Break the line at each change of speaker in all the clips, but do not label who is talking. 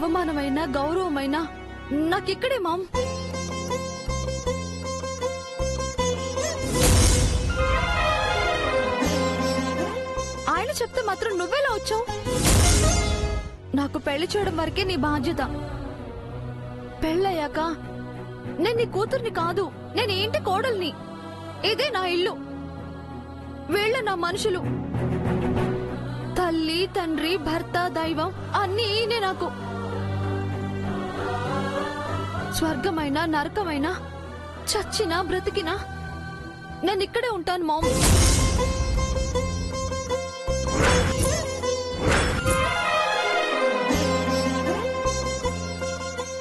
అవమానమైన గౌరవమైన నాకిక్కడే మామ్. ఆయన చెప్తే మాత్రం నువ్వెలా వచ్చావు? నాకు పెళ్లి చేయడం వరకే నీ బాధ్యత. పెళ్ళయ్యాక నేను నీ కూతుర్ని కాదు, నేను ఏంటి కోడల్ని. ఇదే నా ఇల్లు, వీళ్ళ నా మనుషులు. తల్లి, తండ్రి, భర్త, దైవం అన్నీ ఈయనే నాకు. స్వర్గమైన నరకమైన చచ్చినా బ్రతికినా నేను ఇక్కడే ఉంటాను మామ్.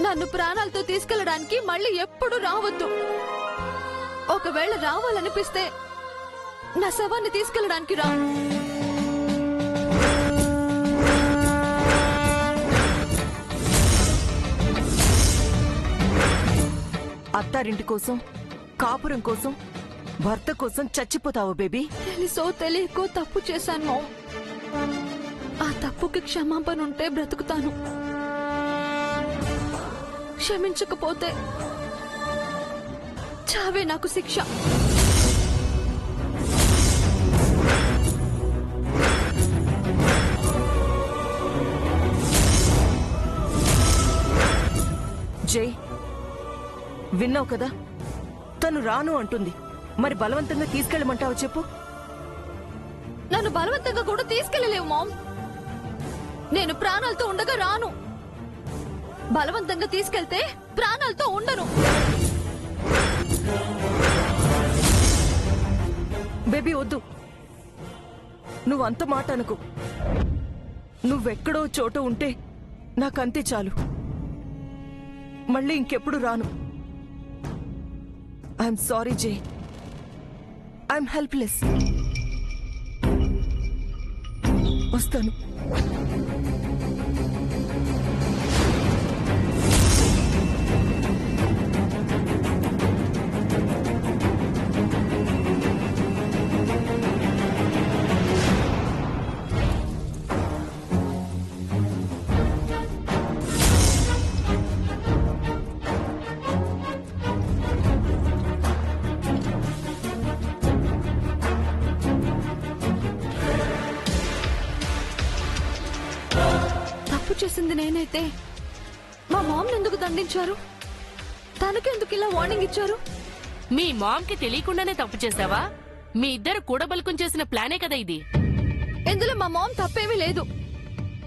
నన్ను ప్రాణాలతో తీసుకెళ్లడానికి మళ్ళీ ఎప్పుడు రావద్దు. ఒకవేళ రావాలనిపిస్తే నా శవాన్ని తీసుకెళ్లడానికి రా.
అత్తారింటి కోసం, కాపురం కోసం, భర్త కోసం చచ్చిపోతావు బేబీ.
తెలుసో తెలియకో తప్పు చేశాను మామ్. ఆ తప్పుకి క్షమాపణ ఉంటే బ్రతుకుతాను. క్షమించకపోతే చావే నాకు శిక్ష.
జై, విన్నావు కదా, తను రాను అంటుంది. మరి బలవంతంగా తీసుకెళ్ళమంటావు చెప్పు.
నన్ను బలవంతంగా కూడా తీసుకెళ్లలేవు మామ్. నేను ప్రాణాలతో ఉండగా రాను. బలవంతంగా తీసుకెళ్తే ప్రాణాలతో ఉండను.
బేబీ వద్దు, నువ్వంత మాట అనుకో. నువ్వెక్కడో చోట ఉంటే నాకంతే చాలు. మళ్ళీ ఇంకెప్పుడు రాను. ఐఎమ్ సారీ జై, ఐఎమ్ హెల్ప్లెస్. వస్తాను.
చేసింది నేనైతే మా మామ్ ఎందుకు దండించారు? తనకెందుకు ఇలా వార్నింగ్ ఇచ్చారు?
మీ మామ్ కి తెలియకుండానే తప్పు చేసావా? మీ ఇద్దరు కూడబలుకుం చేసిన ప్లానే కదా ఇది.
ఇందులో మా మామ్ తప్పేమీ లేదు.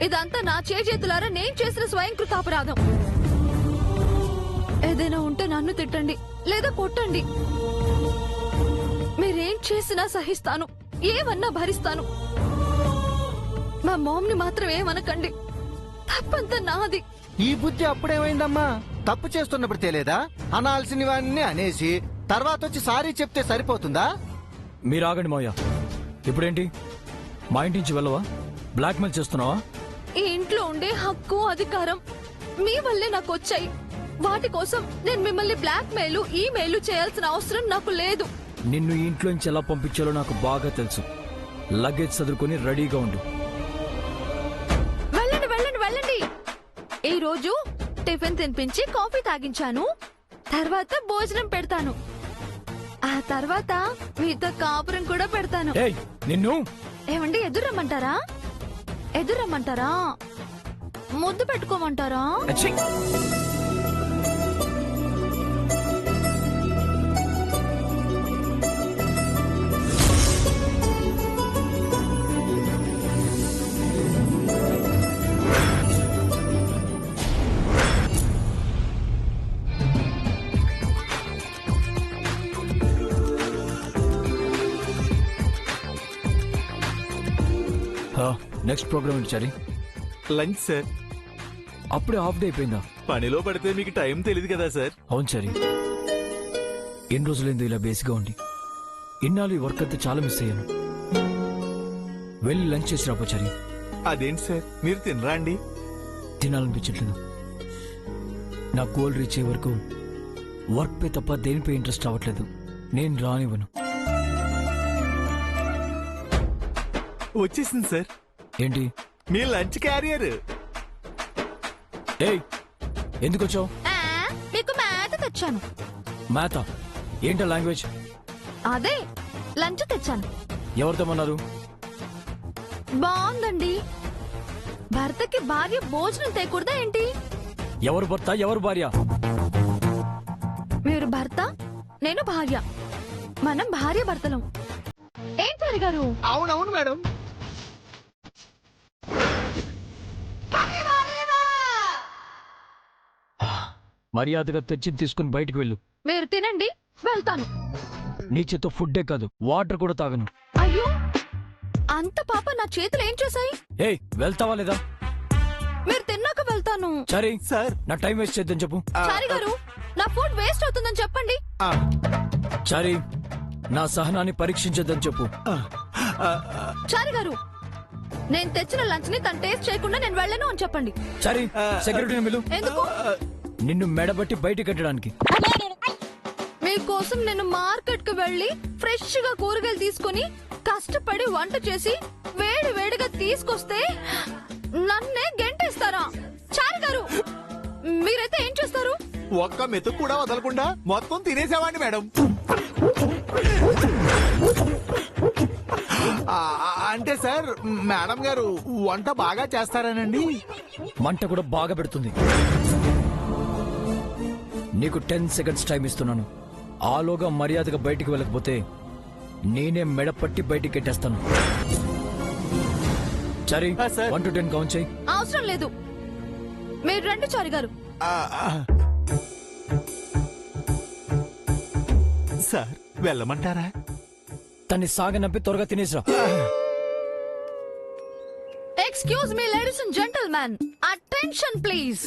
ఇదంతా నా చేతులారా నేను చేసిన స్వయంకృతాపరాధం. ఏదైనా ఉంటే నన్ను తిట్టండి లేదా కొట్టండి. మీరేం చేసినా సహిస్తాను, ఏమన్నా భరిస్తాను. మా మామ్ ని మాత్రం ఏమనకండి. తప్పంతా నాది.
ఈ బుద్ధి అప్పుడేమైందమ్మా? తప్పు చేస్తున్నప్పుడు తెలియదా? అనాల్సినవన్నీ అనేసి తర్వాత వచ్చి సారీ చెప్తే సరిపోతుందా?
మీరు ఆగండి మావయ్య. ఇప్పుడేంటి, మా ఇంటి నుంచి వెళ్ళవా? బ్లాక్మెయిల్ చేస్తున్నావా?
ఈ ఇంట్లో ఉండే హక్కు అధికారం మీ వల్లే నాకు వచ్చాయి. వాటి కోసం నేను మిమ్మల్ని బ్లాక్మెయిల్, ఈమెయిల్ చేయాల్సిన అవసరం నాకు లేదు.
నిన్ను ఈ ఇంట్లో నుంచి ఎలా పంపించాలో నాకు బాగా తెలుసు. లగేజ్ చదువుకొని రెడీగా ఉండు.
ఈ రోజు టిఫిన్ తినిపించి కాఫీ తాగించాను. తర్వాత భోజనం పెడతాను. ఆ తర్వాత మీతో కాపురం కూడా పెడతాను.
నిన్ను
ఏమండి, ఎదురమ్మంటారా? ఎదురమ్మంటారా? ముద్దు పెట్టుకోమంటారా?
నెక్స్ట్ ప్రోగ్రామ్ ఏంటి చారి?
Lunch sir.
అప్పుడే హాఫ్ డే అయిపోయిందా?
పనిలో పడితే మీకు టైం తెలియదు కదా సార్.
అవును చారి, ఎన్ని రోజులైందో ఇలా బేసిక్గా ఉండి. ఇన్నాళ్ళు ఈ వర్క్ అంతా చాలా మిస్ అయ్యాను. వెళ్ళి లంచ్ చేసి రాపో చారి.
అదేంటి సార్, మీరు తినరా అండి?
తినాలనిపించట్లేదు. నా గోల్ రీచ్ అయ్యే వరకు వర్క్ పై తప్ప దేనిపై ఇంట్రెస్ట్ రావట్లేదు. నేను రానివ్వను.
వచ్చేసింది సార్.
ఏంటి?
మీ లంచ్ క్యారియర్.
ఏయ్ ఎందుకు వచ్చావు?
ఆ, మీకు మేత తెచ్చాను.
మేత ఏంటో లాంగ్వేజ్?
అదే లంచ్ తెచ్చాను.
ఎవరితో అన్నారు?
బాగుందండి. భర్తకి భార్య భోజనం తేకూడదా ఏంటి?
ఎవరు భర్త ఎవరు భార్య?
మీరు భర్త, నేను భార్య. మనం భార్య భర్తలం. ఏం చారి గారు?
అవునవును మేడం.
మర్యాదగా తెచ్చి తీసుకుని బయటికి వెళ్ళు.
మీరు తినండి, వెళ్తాను.
నీ చేత్తో ఫుడ్డే కాదు వాటర్ కూడా తాగను.
అయ్యో, అంత పాప నా చేతులు ఏం చేశాయి?
ఏయ్ వెళ్తావా లేదా?
మీరు తిన్నాక వెళ్తాను.
సరే
సార్
నా టైం వేస్ట్ చేద్దని చెప్పు.
చారి గారు, నా ఫుడ్ వేస్ట్ అవుతుందని చెప్పండి.
చారి నా సహనాన్ని పరీక్షించద్దని చెప్పు.
చారి గారు, నేను తెచ్చిన లంచ్ ని తను టేస్ట్ చేయకుండా నేను వెళ్ళను అని చెప్పండి.
చారి సెక్యూరిటీని పిలు.
ఎందుకు?
నిన్ను మెడబట్టి బయటికి కట్టడానికి.
మీకోసం నేను మార్కెట్ కు వెళ్లి ఫ్రెష్ గా కూరగాయలు తీసుకొని కష్టపడి వంట చేసి వేడి వేడిగా తీసుకొస్తే నన్నే గెంటేస్తారా? చారి గారు, మీరైతే ఏం చేస్తారు?
ఒక్క మెతుకు కూడా వదలకుండా మొత్తం తినేసేవాడిని మేడం. అంటే సార్ మేడం గారు వంట బాగా చేస్తారనండి.
మంట కూడా బాగా పెడుతుంది. నీకు 10 seconds టైం ఇస్తున్నాను. ఆలోగా మర్యాదగా బయటికి వెళ్ళకపోతే నేనే మెడపట్టి బయటికి కట్టేస్తాను. సరే
సార్.
1 to 10 కౌంట్ చేయి.
అవసరం లేదు, మీరు రండి చారి గారు.
సార్ వెళ్ళమంటారా?
తన్ని సాగనంపి త్వరగా తినేసిరా.
Excuse me ladies and gentlemen, attention please.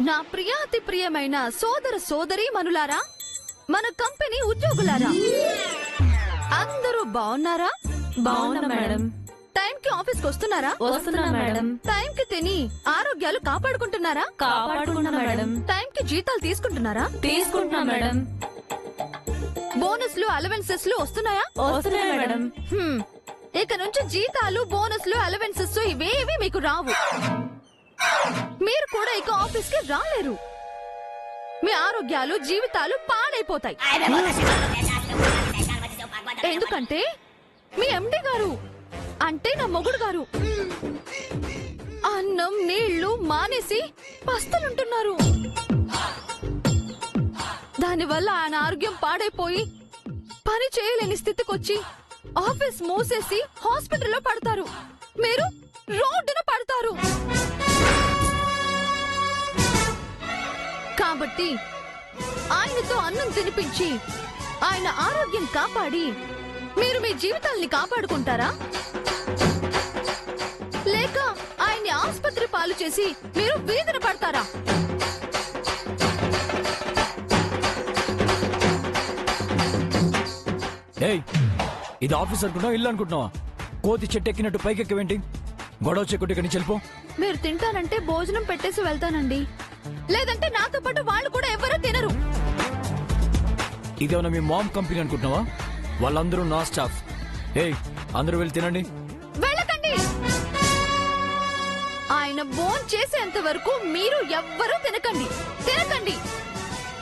నా ప్రియాతి ప్రియమైన సోదర సోదరి మనులారా, మన కంపెనీ ఉద్యోగులారా, అందరూ బాగున్నారా?
బాగున్నా మేడం.
టైం కి ఆఫీస్ కి వస్తున్నారా?
వస్తున్నా మేడం.
టైం కి తిని ఆరోగ్యాలు కాపాడుకుంటున్నారా?
కాపాడుకున్నా మేడం.
టైం కి జీతాలు తీసుకుంటున్నారా?
తీసుకుంటున్నా మేడం.
బోనస్లు అలవెన్సెస్ వస్తున్నాయా?
వస్తున్నాయి మేడం.
ఇక నుంచి జీతాలు బోనస్లు అలవెన్సెస్ ఇవేవి మీకు రావు. మీరు కూడా ఇక ఆఫీస్ కి రాలేరు. మీ ఆరోగ్యాలు జీవితాలు పాడైపోతాయి. ఎందుకంటే మీ ఎండి గారు అంటే నా మొగుడు గారు అన్నం నీళ్లు మానేసి పస్తులుంటున్నారు. దానివల్ల ఆయన ఆరోగ్యం పాడైపోయి పని చేయలేని స్థితికొచ్చి ఆఫీస్ మూసేసి హాస్పిటల్లో పడతారు. మీరు రోడ్డున పడతారు. కాబట్టి ఆయనతో అన్నం తినిపించి ఆయన ఆరోగ్యం కాపాడి మీరు మీ జీవితాల్ని కాపాడుకుంటారా? లేక ఆయన్ని ఆసుపత్రి పాలు చేసి మీరు వీధిన పడతారా?
ఏయ్ ఇది ఆఫీస్ అనుకుంటున్నావా ఇల్లు అనుకుంటున్నావా? కోతి చెట్టెక్కినట్టు పైకెక్కవేంటి? గొడవ చెక్కుటి ఇక్కడి నుంచి వెళ్ళిపో.
మీరు తింటానంటే భోజనం పెట్టేసి వెళ్తానండి, లేదంటే నాతో పాటు వాళ్ళు కూడా ఎవరూ తినరు.
ఇదేమన్నా మీ మామ్ కంపెనీ అనుకుంటున్నావా? వాళ్ళందరూ నా స్టాఫ్. ఏయ్ అందరూ వెళ్ళి తినండి.
వెళ్ళకండి. ఆయన భోజనం చేసేంత వరకు మీరు ఎవ్వరూ తినకండి.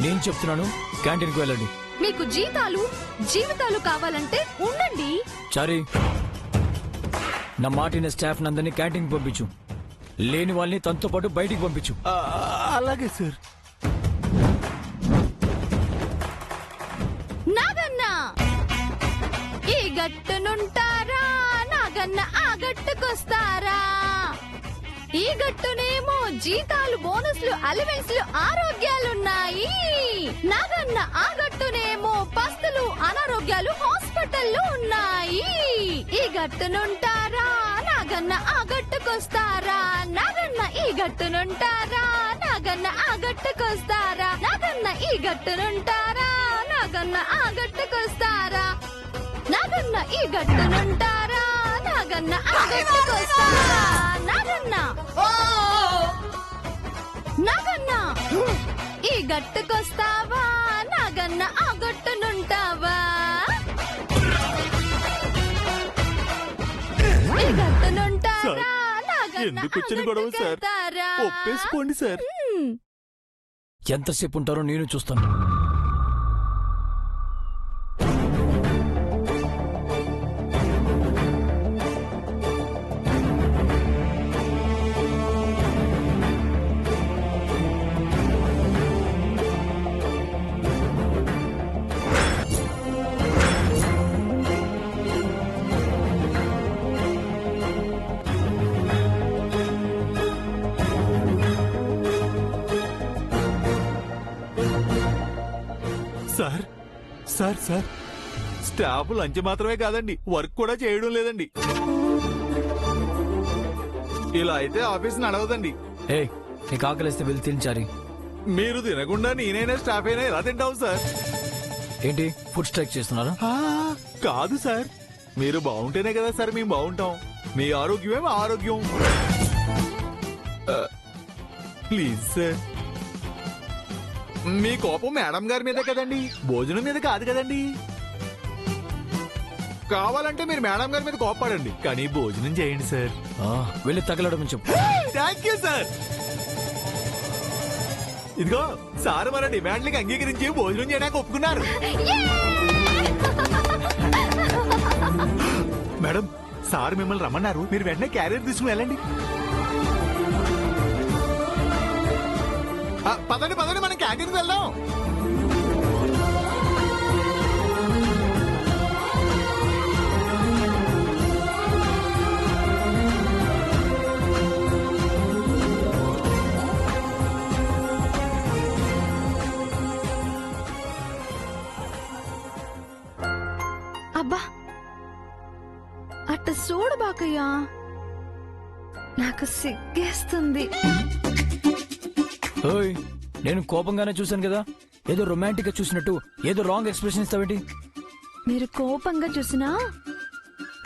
నేను చెప్తున్నాను క్యాంటీన్కి వెళ్ళండి.
మీకు జీతాలు జీవితాలు కావాలంటే ఉండండి.
చారీ నా మాటిన స్టాఫ్ నందరినీ క్యాంటీన్కి పంపించు. లేని వాళ్ళని తనతో పాటు బయటికి పంపించు.
అలాగే సార్.
నాగన్నా ఈ గట్టునుంటారా? నాగన్న ఆ గట్టుకొస్తారా? ఈ గట్టునేమో జీతాలు బోనస్లు అలవెన్స్లు ఆరోగ్యాలున్నాయి. నాగన్న ఆ గట్టునేమో పస్తులు అనారోగ్యాలు హాస్పిటల్లో ఉన్నాయి. ఈ గట్టునుంటారా? నాగన్న ఆ గట్టుకొస్తారా? నాగన్న ఈ గట్టునుంటారా? నాగన్న ఆ గట్టుకొస్తారా? నాగన్న ఈ గట్టునుంటారా? నాగన్న ఆ గట్టుకొస్తారా? నాగన్న ఈ గట్టునుంటారా? నాగన్న ఆ గట్టుకొస్తారా? నాగన్న నాగన్న గట్టుకొస్తావా నాగన్న ఆ గట్టునుంటావా ఈ గట్టునుంటారా నాగన్న
ఎందుకు
ఆ
వచ్చిన గొడవ సార్?
గట్టుకెళ్తారా?
ఒప్పేసుకోండి సార్.
ఎంతసేపు ఉంటారో నేను చూస్తాను.
Sir sir sir staff lunch మాత్రమే కాదండి, వర్క్ కూడా చేయడం లేదండి. ఇలా అయితే ఆఫీస్ నడవదండి.
ఏ నీకు ఆకలిస్తే వెళ్ళి తినచారి.
మీరు తినకుండా నేనైనా స్టాఫ్ అయినా ఎలా తింటాం సార్?
ఏంటి ఫుడ్ స్ట్రైక్ చేస్తున్నారా?
ఆ, కాదు సార్, మీరు బాగుంటేనే కదా సార్ మేము బాగుంటాం. మీ ఆరోగ్యమే మా ఆరోగ్యం. ప్లీజ్ సార్, మీ కోపం మేడం గారి మీద కదండి, భోజనం మీద కాదు కదండి. కావాలంటే మీరు మేడం గారి మీద కోపడండి, కానీ భోజనం చేయండి సార్.
వెళ్ళి తగలడమని చెప్పు.
Thank you sir. ఇదిగో సార్ మన డిమాండ్లకి అంగీకరించి భోజనం చేయడానికి ఒప్పుకున్నారు. మేడం, సార్ మిమ్మల్ని రమ్మన్నారు, మీరు వెంటనే క్యారియర్ తీసుకుని వెళ్ళండి. పదండి పదండి, మనం క్యాంటీన్కి వెళ్దాం.
అబ్బా అట్ట చూడు బాకయ్యా, నాకు సిగ్గేస్తుంది.
ఓయ్ నేను కోపంగానే చూశాను కదా, ఏదో రొమాంటిక్ గా చూసినట్టు ఏదో రాంగ్ ఎక్స్ప్రెషన్ ఇస్తావేంటి?
మీరు కోపంగా చూసినా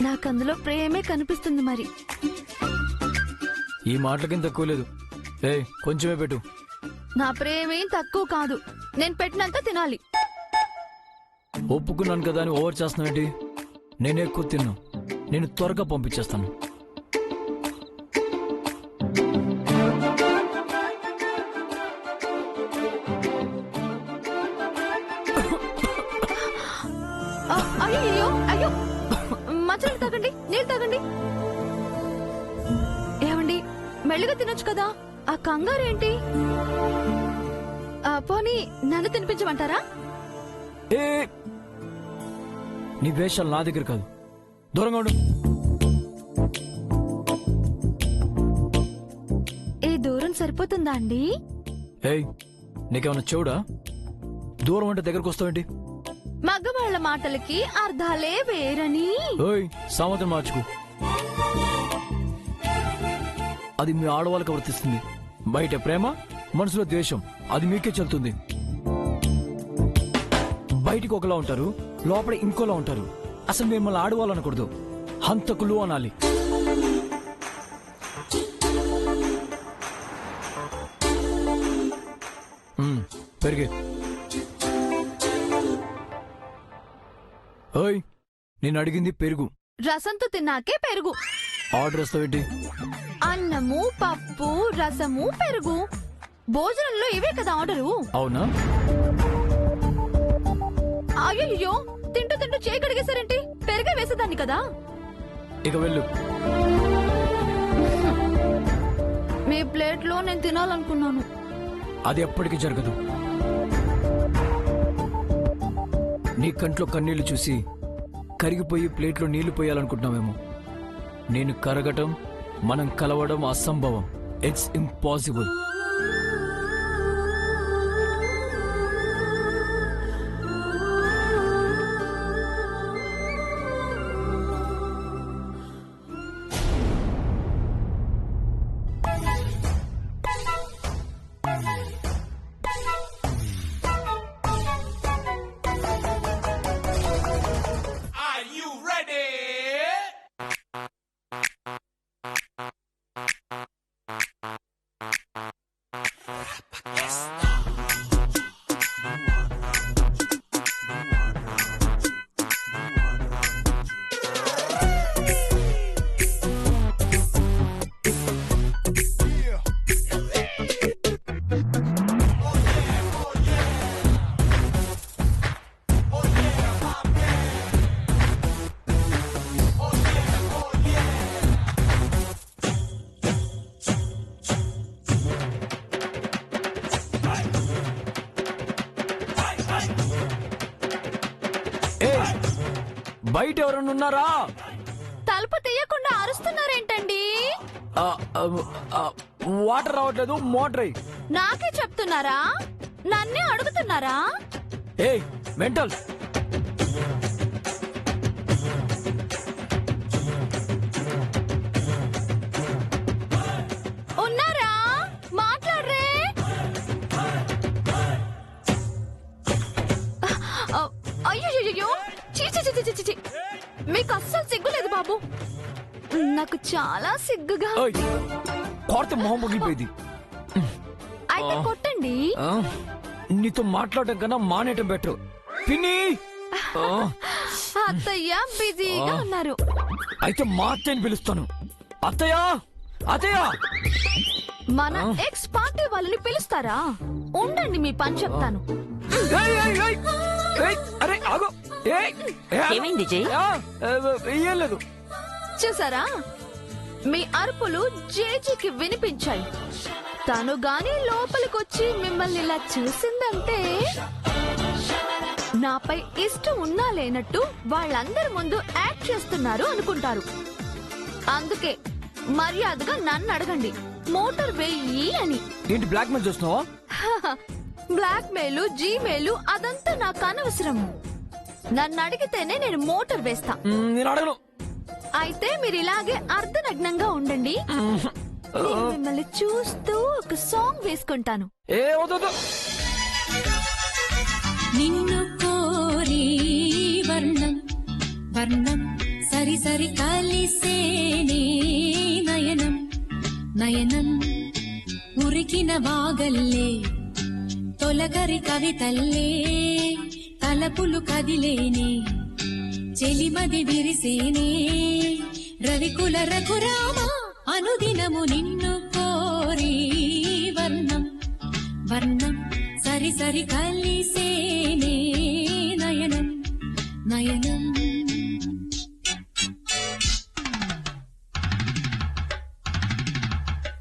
నాకు అందులో ప్రేమే కనిపిస్తుంది. మరి
ఈ మాటలకేం తక్కువ లేదు. ఏ కొంచెమే పెట్టు.
నా ప్రేమేం తక్కువ కాదు, నేను పెట్టినంత తినాలి.
ఒప్పుకున్నాను కదా అని ఓవర్ చేస్తున్నావేంటి? నేనే ఎక్కువ తిన్నా, నేను త్వరగా పంపించేస్తాను.
అయ్యో అయ్యో, మంచినీళ్ళు తాగండి, నీళ్ళు తాగండి. ఏమండి, మెల్లిగా తినొచ్చు కదా, ఆ కంగారేంటి? పోనీ నన్ను తినిపించమంటారా?
ఏ నీ వేషాలు నా దగ్గర కాదు, దూరంగా ఉండు.
ఏ దూరం సరిపోతుందా అండి?
ఏయ్ నీకేమన్నా చెవుడా? దూరం అంటే దగ్గరకు వస్తావేంటి?
మగవాళ్ల మాటలకి అర్థాలే వేరని.
ఓయ్ సామర్థ్యం మార్చుకు. అది మీ ఆడవాళ్ళకి వర్తిస్తుంది. బయట ప్రేమ, మనసులో ద్వేషం, అది మీకే చెల్తుంది. బయటికి ఒకలా ఉంటారు, లోపల ఇంకోలా ఉంటారు. అసలు మిమ్మల్ని ఆడవాలనకూడదు, హంతకులు అనాలి. పెరిగే. ఓయ్ నేను అడిగింది పెరుగు.
రసంతో తిన్నాకే పెరుగు.
ఆర్డర్ వస్తావేంటి?
అన్నము, పప్పు, రసము, పెరుగు. భోజనంలో ఇవే కదా ఆర్డరు.
అవునా?
అయ్యో, తింటూ తింటూ చేయి కడిగేశారేంటి? పెరుగే వేసేదాన్ని కదా.
ఇక వెళ్ళు.
మీ ప్లేట్ లో నేను తినాలనుకున్నాను.
అది ఎప్పటికీ జరగదు. నీ కంట్లో కన్నీళ్లు చూసి కరిగిపోయి ప్లేట్లో నీళ్లు పోయాలనుకుంటున్నామేమో. నేను కరగటం, మనం కలవడం అసంభవం. It's impossible. బయట ఎవరన్నా ఉన్నారా?
తలుపు తీయకుండా అరుస్తున్నారేంటండి?
ఆ, ఆ, ఆ, వాటర్ రావట్లేదు, మోటర్ అయ్యి.
నాకే చెప్తున్నారా? నన్నే అడుగుతున్నారా?
ఏయ్ మెంటల్,
ఉన్నారా? మాట్లాడరే. అయ్యో, చీ, మీకు అస్సలు సిగ్గులేదు బాబు. నాకు చాలా సిగ్గుగా.
ఓయ్, కోర్త మొహం పగిలిపోయింది.
అయితే కొట్టండి.
ఆ, నీతో మాట్లాడటం కన్నా మానేయటం బెటర్. పిన్ని, ఆ,
అత్తయ్య బిజీగా ఉన్నారు.
అయితే మా అత్తయ్యని పిలుస్తాను. అత్తయ్య, అత్తయ్య.
మన ఎక్స్ పార్టీ వాళ్ళని పిలుస్తారా? ఉండండి, మీ పని చెప్తాను.
ఏయ్, ఏయ్, ఏయ్, ఏయ్, అరే ఆగు. ఏయ్,
ఏమైంది జై?
ఏం లేదు.
చూసారా, మీ అరుపులు జేజీకి వినిపించాయి. తను గాని లోపలికొచ్చి మిమ్మల్ని ఇలా చూసిందంటే నాపై ఇష్టం ఉన్నా లేనట్టు వాళ్ళందరి ముందు యాక్ట్ చేస్తున్నారు అనుకుంటారు. అందుకే మర్యాదగా నన్ను అడగండి, మోటార్ వెయ్యి అని.
ఏంటి బ్లాక్ మెయిల్ చూస్తున్నావా?
బ్లాక్ మెయిల్, జీమెయిల్ అదంతా నాకు అనవసరం. నన్ను అడిగితేనే నేను మోటార్ వేస్తా.
నేను అడగను.
అయితే మీరు ఇలాగే అర్ధనగ్నంగా ఉండండి. నేను మిమ్మల్ని చూస్తూ ఒక సాంగ్ వేసుకుంటాను.
ఏ వద్దు.
నిన్ను కోరి వర్ణం వర్ణం సరి సరి కలిసేనే నయనం నయనం ఉరికిన వాగల్లే తొలగరి కవితల్లే తలపులు కదిలేనే చెలిమది విరిసేనే రవికుల రఘురామ అనుదినము నిన్ను కోరి వర్ణం వర్ణం సరి సరి కలిసేనే నయనం నయనం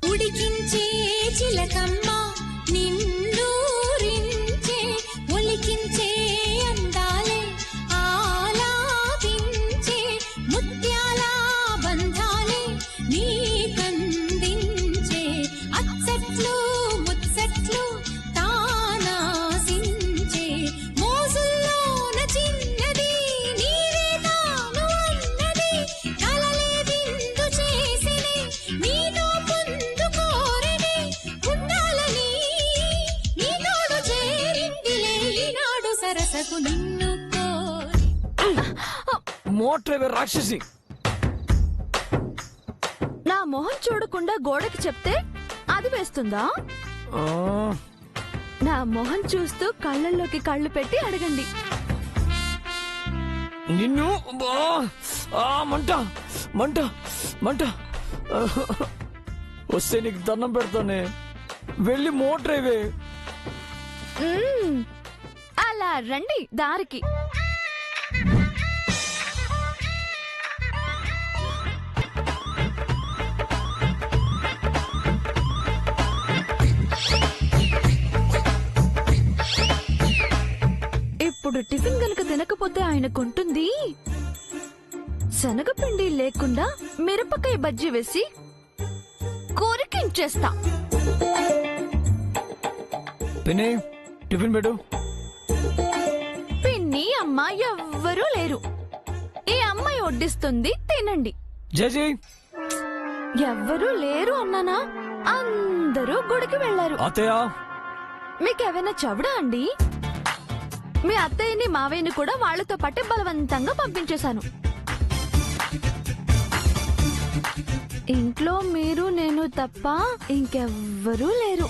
ఉడికించే చిలకమ్మ నిన్నూరించే ఒలికించే అందాలే ఆలాపించే ముత్యాల బంధాలే నీ కందించే అచ్చట్లు ముచ్చట్లు తానాసించే మోజుల్లోన చిన్నది నీవే తాను అన్నది కలలే విందు చేసినే నీతో పొందు కోరినే ఉండాలని నీ తోడు చేరిందిలే ఈనాడు సరసకు నిన్ను కోరి.
మోటర్ రాక్షసి.
నా మొహం చూడకుండా గోడకి చెప్తే అది వేస్తుందా?
ఆ,
నా మొహం చూస్తూ కళ్ళల్లోకి కళ్ళు పెట్టి అడగండి.
నిన్ను మంట మంట మంట. వస్తే నీకు దండం పెడతానే, వెళ్ళి మోటర్ అవే.
అలా రండి దారికి. ఇప్పుడు టిఫిన్ గనుక తినకపోతే ఆయనకుంటుంది, శనగపిండి లేకుండా మిరపకాయ బజ్జీ వేసి కొరికించేస్తా.
పిన్ని, టిఫిన్ పెట్టు.
పిన్ని అమ్మ ఎవ్వరూ లేరు. ఈ అమ్మాయి వడ్డిస్తుంది, తినండి.
జేజీ,
ఎవ్వరూ లేరు అన్నానా? అందరూ గుడికి వెళ్లారు.
అత్తయ్య.
మీకేమైనా చెవుడా అండి? మీ అత్తయ్యని మావయ్యని కూడా వాళ్లతో పాటే బలవంతంగా పంపించేశాను. ఇంట్లో మీరు నేను తప్ప ఇంకెవ్వరూ లేరు.